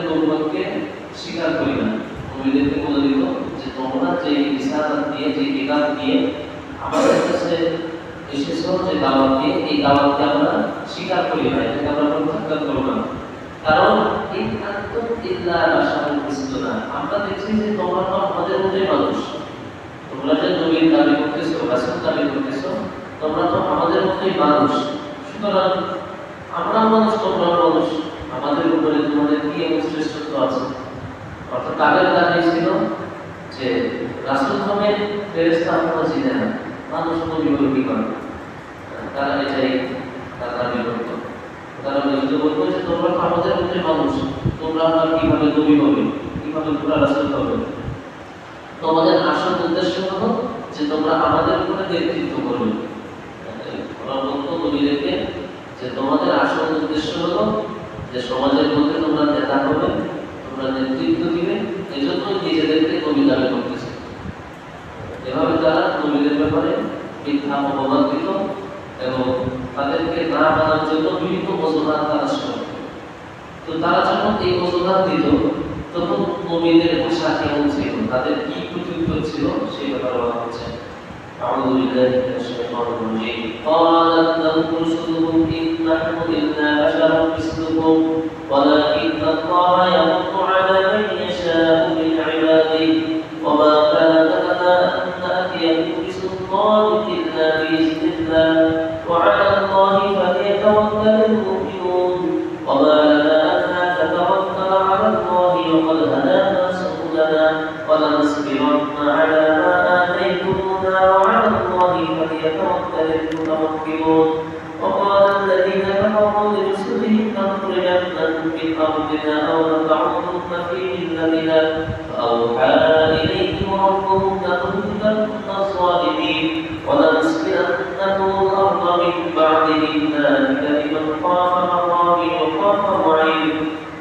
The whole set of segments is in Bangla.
নবুয়তকে স্বীকার করি না। নবীদেরকে বলে দিত যে তোমরা যে রিসালাত দিয়ে, যে কিতাব দিয়ে আমাদের কাছে এসেছো, যে দাওয়াত দিয়ে, এই দাওয়াতকে আমরা স্বীকার করি না, এটাকে আমরা প্রত্যাখ্যান করব না। কারণ ইন আনতুম ইল্লা বাশারুন মিসলুনা, আমরা দেখছি যে তোমরা তো আমাদের মতোই মানুষ। তোমরা যে নবীর দাবি করতেছো, রাসূল দাবি করতেছো, তোমরা তো আমাদের মতোই মানুষ। সুতরাং আমরা মানুষ, তোমরা মানুষ, আমাদের উপরে তোমাদের কি এমন শ্রেষ্ঠত্ব আছে? অর্থাৎ তাদের দাবি ছিল যে রাসূল নামে ফেরেশতা আপনারা চিনে না, মানুষ নবী বলে কি করে? তারা এটাই তার দাবি করত। তারা বলতো যে তোমরা তো আমাদের মতোই মানুষ, তোমরা আবার কিভাবে নবী হবে, কিভাবে তোমরা রাসূল হবে? তোমাদের আসল উদ্দেশ্য হলো যে তোমরা আমাদের উপরে নেতৃত্ব করবে। ওরা বলতো নবীদেরকে যে তোমাদের আসল উদ্দেশ্য হলো যে সমাজের মধ্যে তোমরা নেতা হবে, তোমরা নেতৃত্ব দিবে, এজন্য নিজেদেরকে নবী দাবি করতেছে। এভাবে তারা নবীদের ব্যাপারে মিথ্যা অপবাদ দিত এবং তাদেরকে না মানার জন্য বিভিন্ন অজুহাত তারা শুনত। তো তারা যখন এই অজুহাত দিত তখন নবীদের ভাষা কেমন ছিল, তাদের কি প্রত্যুত্তর ছিল সেই ব্যাপারে বলা হচ্ছে। أعوذ بالله من الشيطان الرجيم قالت لهم رسلهم إن نحن إلا بشر مثلكم ولكن الله يمن على من يشاء من عباده وما كان لنا أن نأتيكم بسلطان إلا بإذن الله وعلى الله فليتوكل المؤمنون وما لنا ألا نتوكل على الله وقد هدانا سبلنا ولنصبرن على ما آتيتمونا وعلى الله فليتوكل المتوكلون وقال الذين كفروا لرسلهم لنخرجنكم من أرضنا أو لتعودن في ملتنا فأوحى إليهم ربهم لتهلكن الظالمين ولنسكننكم الأرض من بعدهم ذلك لمن خاف مقامي وخاف وعيد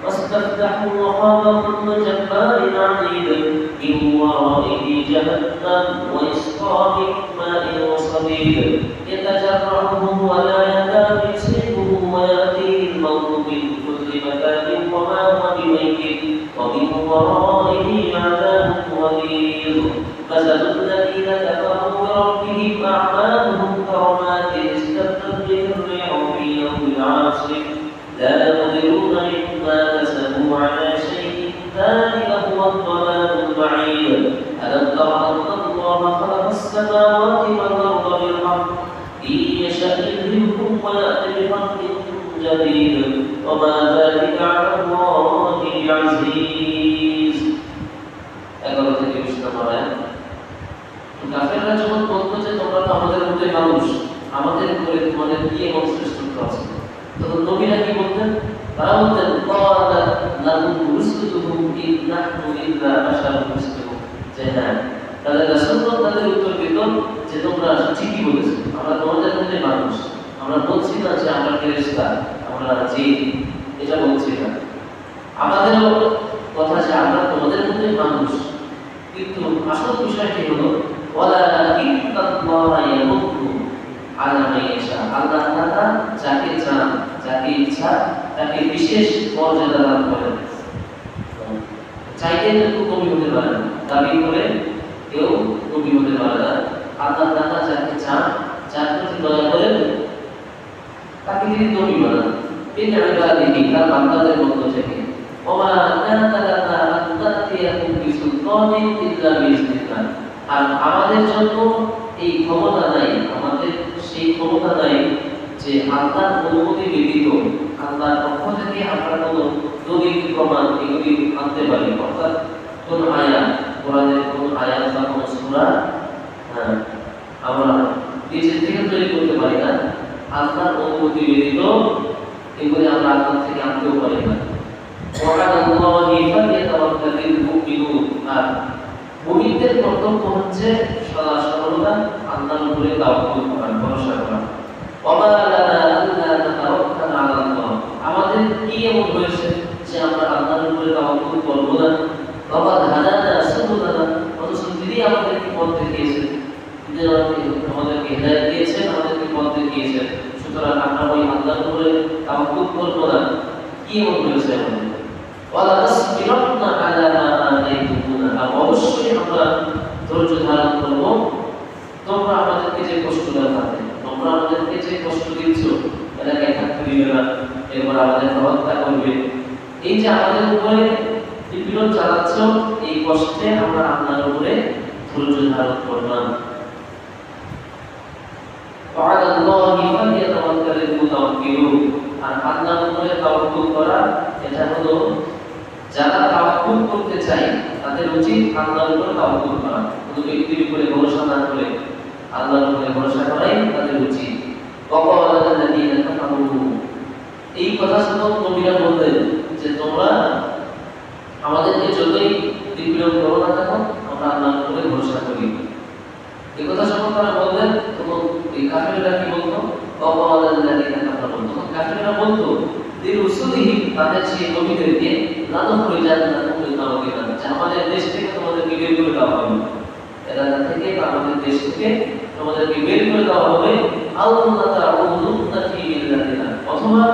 واستفتحوا وخاب كل جبار عنيد من ورائه جهنم ويسقى من ماء وصديد يتجرعه ولا يكاد يصيبه ويأتيه الموت من كل مكان وما هو بميت ومن ورائه عذاب غليظ مثل الذين كفروا بربهم أعمالهم كرماد اشتدت به الريح في يوم عاصف لا يقدرون مما كسبوا على شيء ذلك هو الضلال البعيد ألم تر أن الله خلق السماوات والأرض بالحق إن يشأ يذهبكم ويأتي بخلق جديد وما ذلك على الله بعزيز. 11 থেকে 20 নম্বর আয়াত। কাফেররা যখন বলতো যে তোমরা তো আমাদের মতোই মানুষ, আমাদের উপরে তোমাদের কি এমন শ্রেষ্ঠত্ব আছে, তখন নবীরা কি বলতেন? তারা বলতেন ক্বালা লাহুম রুসুলুহুম ইন নাহনু ইল্লা বাশারুন মিসলুকুম, যে হ্যাঁ, তাদের রাসূলগণ তাদের উত্তর দিত যে তোমরা ঠিকই বলেছো, আমরা তোমাদের মতোই মানুষ, আমরা বলছি না যে আমরা ফেরেশতা, আমরা জিন, এটা বলছি না। আমাদেরও কথা যে আমরা তোমাদের মতোই মানুষ, কিন্তু আসল বিষয়টি হলো ওয়ালাকিন্নাল্লাহা ইয়ামুন্নু আলা মান ইয়াশা, আল্লাহ তাআলা যাকে চান, যাকে ইচ্ছা তাকে বিশেষ মর্যাদা দান করেন। চাইলে কেউ নবী হতে পারে না, দাবি করে কেউ নবী হতে পারে না। আল্লাহ তাআলা যাকে চান, যার প্রতি দয়া করেন, তাকে তিনি নবী বানান। বিন ইবাদিহি, তার বান্দাদের মধ্য থেকে। ওমা কানা লানা আন নাতিয়াকুম বিসুলতানিন ইল্লা বিইজনিল্লাহ, আর আমাদের জন্য এই ক্ষমতা নাই, আমাদের সেই ক্ষমতা নাই যে আল্লাহর অনুমতি ব্যতীত আল্লাহর পক্ষ থেকে আমরা কোনো দলিল প্রমাণ এগুলি আনতে পারি। অর্থাৎ কোন আয়াত, কোরআনের কোন আয়াত বা কোন সূরা আমরা নিজের থেকে তৈরি করতে পারি না, আল্লাহর অনুমতি ব্যতীত এগুলি আমরা আল্লাহ থেকে আনতেও পারি না। ওয়ালাল্লাহি ফালিয়াতাওয়াক্কালিল মুমিনুন, আর মুমিনদের কর্তব্য হচ্ছে সদা সর্বদা আল্লাহর উপরে তাওয়াক্কুল করা, ভরসা করা। ওমা লানা আল্লা নাতাওয়াক্কাল আলাল্লাহ, আমাদের কি এমন হয়েছে যে আমরা আল্লাহর উপরে তাওয়াক্কুল করব না? ওয়াকাদ হাদানা সুবুলানা, অথচ তিনি আমাদেরকে পথ দেখিয়েছেন, তিনি আমাদেরকে হিদায়াত দিয়েছেন, আমাদেরকে পথ দেখিয়েছেন। সুতরাং আমরা ওই আল্লাহর উপরে তাওয়াক্কুল করব না, কি এমন হয়েছে আমাদের? ওয়ালা এই যে আমাদের উপরে নিপীড়ন চালাচ্ছ, এই কষ্টে আমরা আল্লাহর উপরে ধৈর্য ধারণ করলাম। وعلى الله فليتوكل المتوكلون। আর আল্লাহর উপরে তাওয়াক্কুল করা এটা হলো যারা তাওয়াক্কুল করতে চায় তাদের উচিত আল্লাহর উপরে তাওয়াক্কুল করা, কোনো ব্যক্তির উপরে ভরসা না করে আল্লাহর উপরে ভরসা করাই তাদের উচিত। وقال الذين كفروا এই কথা শুনে নবীরা বললেন যে তোমরা আমাদেরকে যতই নিপীড়ন করো না কেন আমরা আল্লাহর উপরে ভরসা করি। এই কথা যখন তারা বললেন তখন এই কাফিররা কি বলতো? وقال الذين كفروا তখন কাফিররা বলতো লিরুসুলিহি তাদের সেই নবীদেরকে লানুখরি জান্নাতুম মিনাল যে আমাদের দেশ থেকে তোমাদেরকে বের করে দেওয়া হবে, এলাকা থেকে বা আমাদের দেশ থেকে তোমাদেরকে বের করে দেওয়া হবে, আল্লাহ তাআলা ফি মিল্লাতিনা অথবা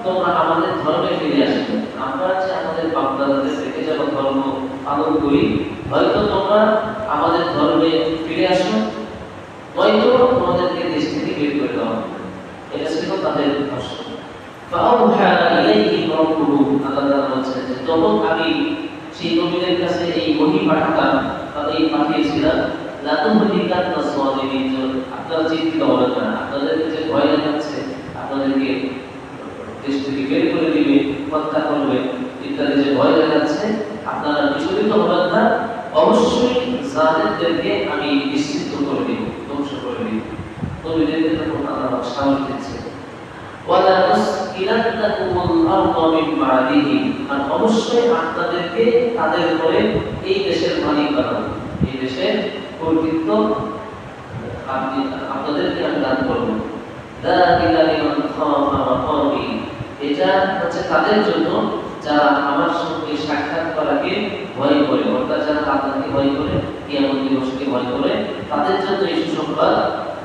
তোমরা আমাদের ধর্মে ফিরে আসবে। আমরা যে আমাদের বাপ-দাদাদের থেকে যাওয়া ধর্ম পালন করি, হয়তো তোমরা আমাদের ধর্মে ফিরে আসো, নয়তো তোমাদেরকে দেশ থেকে বের করে দেওয়া হবে। এটা ছিল তাদের ভাষ্য। ফাআউহা ইলাইহি রাব্বুহু আল্লাহ বলছেন যে তখন আমি সেই নবীদের কাছে এই ওহী পাঠাতাম, তাদের পাঠিয়েছিলাম লাতুহলিকান্নাস সালিমিন, আপনারা চিন্তিত হবেন না, আপনাদেরকে যে ভয় দেখাচ্ছে আপনাদেরকে দেশ থেকে বের করে দিবে, হত্যা করবে ইত্যাদি যে ভয় দেখাচ্ছে আপনারা বিচলিত হবেন না, অবশ্যই জালেমদেরকে আমি নিশ্চিত করে দিব, ধ্বংস করে দিব। নবীদেরকে তখন আল্লাহ সাহস দিচ্ছে। ওয়ালা তুসকিনান্নাকুমুল আরদা মিন বাদিহি, আর অবশ্যই আপনাদেরকে তাদের উপরে এই দেশের মালিক বানাবো, এই দেশের কর্তৃত্ব আপনাদেরকে আমি দান করব। যালিকা লিমান খাফা মাকামি, এটা হচ্ছে তাদের জন্য যারা আমার সঙ্গে সাক্ষাৎ করাকে ভয় করে, অর্থাৎ যারা আল্লাহকে ভয় করে, কিয়ামত দিবসকে ভয় করে, তাদের জন্য এই সুসংবাদ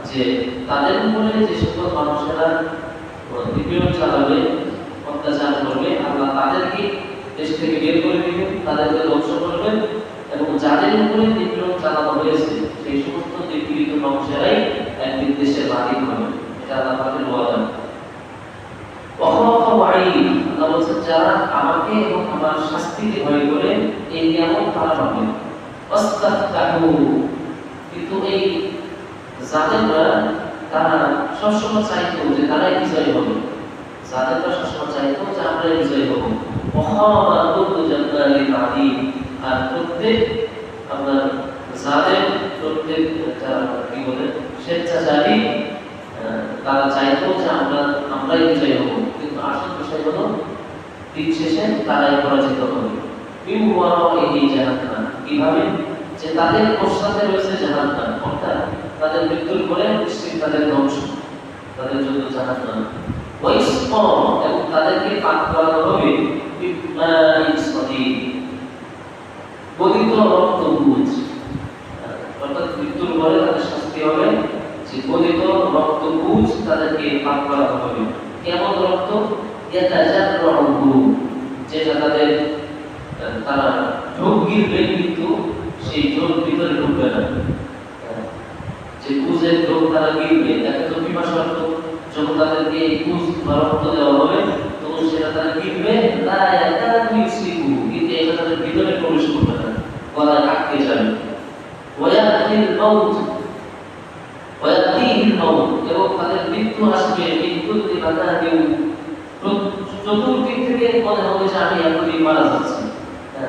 যে তাদের উপরে যে সকল মানুষেরা নিপীড়ন চালাবে, অত্যাচার করবে, আল্লাহ তাদেরকে দেশ থেকে বের করে দিবেন, তাদেরকে ধ্বংস করবেন, এবং যাদের উপরে নিপীড়ন চালানো হয়েছে সেই সমস্ত নিপীড়িত মানুষেরাই একদিন দেশের মালিক হবে। এটা আল্লাহ পাকের ওয়াদা। ওয়াখাফা ওয়াঈদ, আল্লাহ বলেন যারা আমাকে এবং আমার শাস্তিকে ভয় করে এই নিয়ামত তারা পাবে। ওয়াস্তাফতাহু, কিন্তু এই জালেমরা তারা সবসময় চাইতো যে তারাই বিজয়ী হবে, জালেমরা সবসময় চাইতো যে আমরাই বিজয়ী হব। ওয়াখামা কুল্লু জাব্বারিন আলীম, আর প্রত্যেক আপনার জালেম, প্রত্যেক কি বলে স্বেচ্ছাচারী, তারা চাইতো যে আমরাই বিজয়ী হব, কিন্তু আসল বিষয় হলো দিন শেষে তারাই পরাজিত হবে। বিওয়ারাইহি জাহান্নাম, কিভাবে? যে তাদের পশ্চাতে রয়েছে জাহান্নাম, অর্থাৎ তাদের মৃত্যুর পরে নিশ্চিত তাদের ধ্বংস, তাদের জন্য জাহান্নাম। ওয়াইসকা, এবং তাদেরকে পান করানো হবে বিমাইন সাদীদ, গলিত রক্তপুঞ্জ, অর্থাৎ মৃত্যুর পরে তাদের শাস্তি হবে যে গলিত রক্তপুঞ্জ তাদেরকে পান করানো হবে। কেমন রক্ত? ইয়াতাজাররুহু, যেটা তাদের তারা ঢোক গিলবে কিন্তু সেই ঢোক ভিতরে ঢুকবে না, যে পুজের ঢোক তারা গিলবে, তাকে তো পিপাসা রক্ত, যখন তাদেরকে এই পুজ বা রক্ত দেওয়া হবে তখন সেটা তারা গিলবে, লা ইয়াকাদু ইউসিকু, কিন্তু এটা তাদের ভিতরে প্রবেশ করবে না, গলায় আটকে যাবে। ওয়ায়াতিল মাউত, ওয়ায়াতিল মাউত, এবং তাদের মৃত্যু আসবে মিন কুল্লি মাকানিন, চতুর্দিক থেকে মনে হবে যে আমি এখনই মারা যাচ্ছি,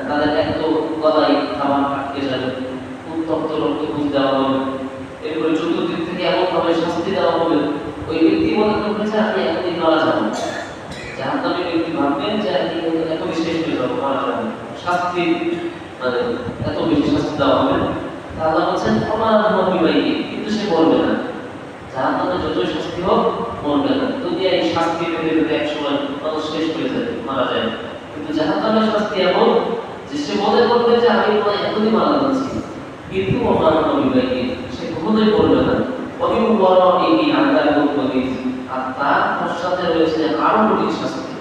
তাদের এত গলায় খাবার আটকে যাবে, উত্তপ্ত রক্ত পুজ দেওয়া হবে, এরপরে চতুর্দিক থেকে এমন ভাবে শাস্তি দেওয়া হবে ওই ব্যক্তি মনে করবে যে আমি এখনই মারা যাবো, জাহান্নামী ব্যক্তি ভাববেন যে আমি এখনই শেষ হয়ে যাবো, মারা যাবো, শাস্তি মানে এত বেশি শাস্তি দেওয়া হবে। আল্লাহ বলছেন আমার বিবাহী, কিন্তু সে মরবে না, জাহান্নামে যতই শাস্তি হোক মরবে না। যদি এই শাস্তি পেতে পেতে এক সময় মানুষ শেষ হয়ে যায়, মারা যায়, কিন্তু জাহান্নামের শাস্তি এমন যে সে মনে করবে যে আমি এখনই মারা যাচ্ছি, কিন্তু আমার বিবাহী, সে কখনোই মরবে না। অবিওয়ারাইহি আযাবুন গলীয, আর তার পশ্চাতে রয়েছে আরো কঠিন শাস্তি।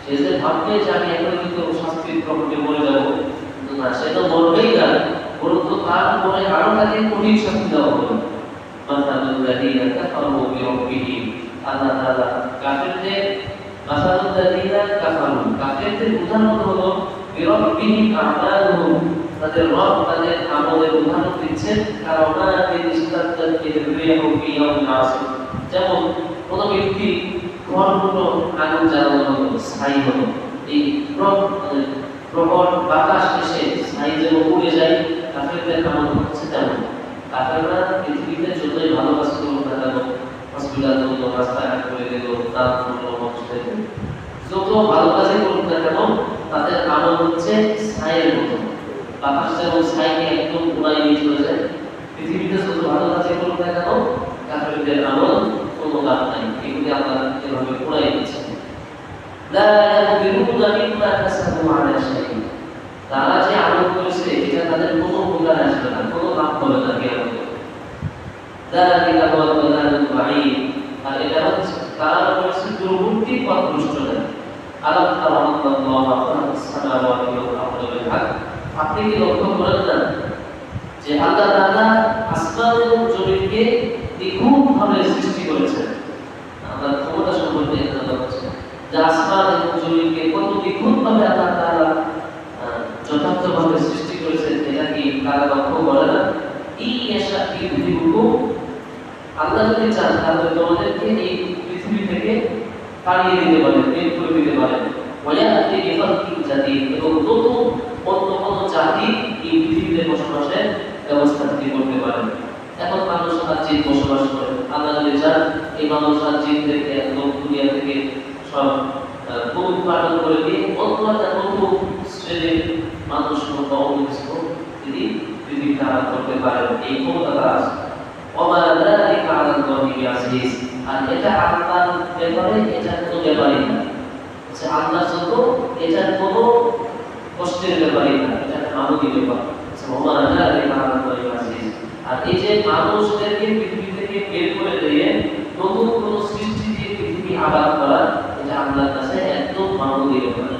সে যে ভাববে যে আমি এখনই কিন্তু শাস্তির প্রকোপে মরে যাবো, কিন্তু না, সে তো মরবেই না, বরং তার পরে আরো তাকে কঠিন শাস্তি দেওয়া হবে। মাসালুল লাযীনা কাফারু বিরাব্বিহিম, আল্লাহ তাআলা কাফিরদের মাসালুল্লাযীনা কাফারু, কাফেরদের উদাহরণ হলো বিরাব্বিহিম আমালুহুম, তাদের রব তাদের আমলের উদাহরণ দিচ্ছেন কারামাতিন ইসতাদ্দাত বির-রিহু ফি ইয়াউমিন আসিফ। যেমন কোন ব্যক্তি ঘরগুলো আগুন জ্বালানো হলো, ছাই হলো, এই প্রবল বাতাস এসে ছাই যেমন উড়ে যায়, কাফেরদের আমল হচ্ছে তেমন। কাফেররা পৃথিবীতে যতই ভালো কাজ করুক না কেন, হসপিটাল করলো, রাস্তাঘাট করে দিল, দান করলো, মসজিদে দিল, যত ভালো কাজই করুক না কেন, তাদের আমল হচ্ছে ছাইয়ের মতো। বাতাস যেমন ছাইকে একদম উড়াই নিয়ে চলে যায়, পৃথিবীতে যত ভালো কাজই করুক না কেন, কাফেরদের আমল কোনো লাভ নাই, এগুলি আল্লাহ এভাবে উড়াই দিচ্ছে। লা ইয়াকদিরুনা মিম্মা কাসাবু আলা শাইইন, তারা যে আমল করেছে এটা তাদের কোনো উপকার আসবে না, কোনো লাভ হবে না কিয়ামতে। যালিকা হুয়াল দালালুল বাঈদ, আর এটা হচ্ছে তারা করেছে দূরবর্তী পথভ্রষ্টতা। আলাম তারা আল্লাহু খালাকাস সামাওয়াতি ওয়াল আরদা বিল হক, আপনি কি লক্ষ্য করেন না যে আল্লাহ তাআলা আসমান এবং জমিনকে দ্বিগুণভাবে সৃষ্টি করেছেন। আল্লাহর ক্ষমতা সম্পর্কে এটা হচ্ছে যে আসমান এবং জমিনকে কত দ্বিগুণভাবে আল্লাহ তাআলা যথার্থভাবে সৃষ্টি করেছেন, এটা কি তারা লক্ষ্য করে না? ইয়াশা ইউযিবুকুম, আল্লাহ যদি চান তাহলে তোমাদেরকে এই পৃথিবী থেকে তাড়িয়ে দিতে পারেন, বের করে দিতে পারেন। ওয়ায়াতি বিখালকিন জাদীদ, এবং নতুন অন্য কোনো জাতি এই পৃথিবীতে বসবাসের ব্যবস্থা তিনি করতে পারেন। এখন মানুষ আর জিন বসবাস করে, আল্লাহ যদি চান এই মানুষ আর জিন থেকে একদম দুনিয়া থেকে সব উৎপাদন করে দিয়ে অন্য একটা নতুন শ্রেণীর মানুষ বা অন্য কিছু তিনি পৃথিবীতে আরাম করতে পারেন, এই ক্ষমতা তার আছে। ওমা যালিকা আলাল্লাহি বিআজিজ, আর এটা আল্লাহর ব্যাপারে, এটা কোনো ব্যাপারই না, যে আল্লাহর জন্য এটা কোনো কষ্টের ব্যাপারই না, এটা মামুলি ব্যাপার। ওমা যালিকা আলাল্লাহি বিআজিজ, আর এই যে মানুষদেরকে পৃথিবী থেকে বের করে দিয়ে নতুন কোনো সৃষ্টি দিয়ে পৃথিবী আবাদ করা, এটা আল্লাহর কাছে একদম মামুলি ব্যাপার।